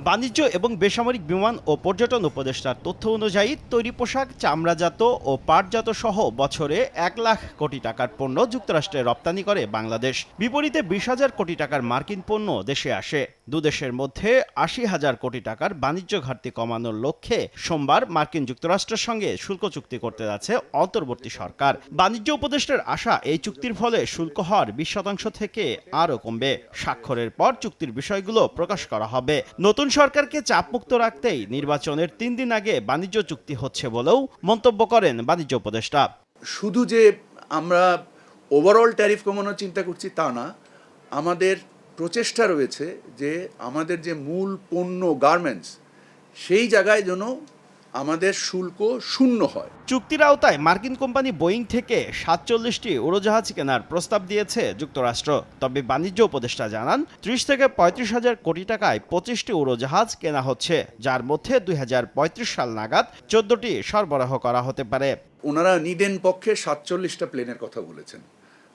বাণিজ্য এবং বেসামরিক বিমান ও পর্যটন উপদেষ্টার তথ্য অনুযায়ী তৈরি পোশাক, চামড়াজাত ও পাটজাত সহ বছরে ১ লাখ কোটি টাকার পণ্য যুক্তরাষ্ট্রে রপ্তানি করে বাংলাদেশ। বিপরীতে ২০,০০০ কোটি টাকার মার্কিন পণ্য দেশে আসে। দুদেশের মধ্যে ৮০,০০০ কোটি টাকার বাণিজ্য ঘাটতি কমানোর লক্ষ্যে সোমবার মার্কিন যুক্তরাষ্ট্রের সঙ্গে শুল্ক চুক্তি করতে যাচ্ছে অন্তর্বর্তী সরকার। বাণিজ্য উপদেষ্টার আশা, এই চুক্তির ফলে শুল্ক হার ২০% থেকে আরও কমবে। স্বাক্ষরের পর চুক্তির বিষয়গুলো প্রকাশ করা হবে। নতুন সরকারকে চাপমুক্ত রাখতেই নির্বাচনের ৩ দিন আগে বাণিজ্য চুক্তি হচ্ছে বলেও মন্তব্য করেন বাণিজ্য উপদেষ্টা। শুধু যে আমরা ওভারঅল ট্যারিফ কমানোর চিন্তা করছি তা না, আমাদের প্রচেষ্টা রয়েছে যে আমাদের যে মূল পণ্য গার্মেন্টস সেই জায়গায় যেন আমাদের শুল্ক শূন্য হয়। চুক্তির আওতায় মার্কিন কোম্পানি বোয়িং থেকে ৪৭টি উড়োজাহাজ কেনার প্রস্তাব দিয়েছে যুক্তরাষ্ট্র। তবে বাণিজ্য উপদেষ্টা জানান ৩০ থেকে ৩৫,০০০ কোটি টাকায় ২৫টি উড়োজাহাজ কেনা হচ্ছে, যার মধ্যে ২০৩৫ সাল নাগাদ ১৪টি সরবরাহ করা হতে পারে। ওনারা নিদেন পক্ষে ৪৭টা প্লেনের কথা বলেছেন।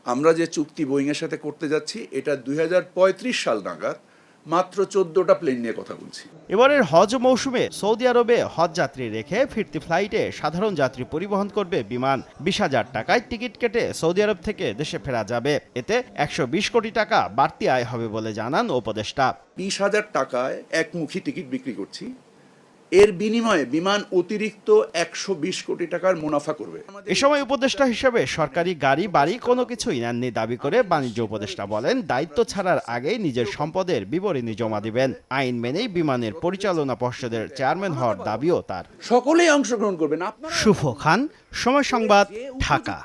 আমরা যে চুক্তি বোয়িংয়ের সাথে করতে যাচ্ছি এটা ২০৩৫ সাল নাগাদ মাত্র ১৪টা প্লেন নিয়ে কথা বলছি। এবারের হজ মৌসুমে সৌদি আরবে হজ যাত্রী রেখে ফিরতি ফ্লাইটে সাধারণ যাত্রী পরিবহন করবে বিমান। ২০,০০০ টাকায় টিকিট কেটে সৌদি আরব থেকে দেশে ফেরা যাবে। এতে ১২০ কোটি টাকা বাড়তি আয় হবে বলে জানান উপদেষ্টা। ২০,০০০ টাকায় একমুখী টিকিট বিক্রি করছি, এর বিনিময়ে বিমান অতিরিক্ত ১২০ কোটি টাকার মুনাফা করবে। এ সময় উপদেষ্টা হিসেবে সরকারি গাড়ি বাড়ি কোনো কিছুই নেননি দাবি করে বাণিজ্য উপদেষ্টা বলেন, দায়িত্ব ছাড়ার আগেই নিজের সম্পদের বিবরণী জমা দিবেন। আইন মেনেই বিমানের পরিচালনা পর্ষদের চেয়ারম্যান হওয়ার দাবিও তার। সকলেই অংশগ্রহণ করবেন। শুভ খান, সময় সংবাদ, ঢাকা।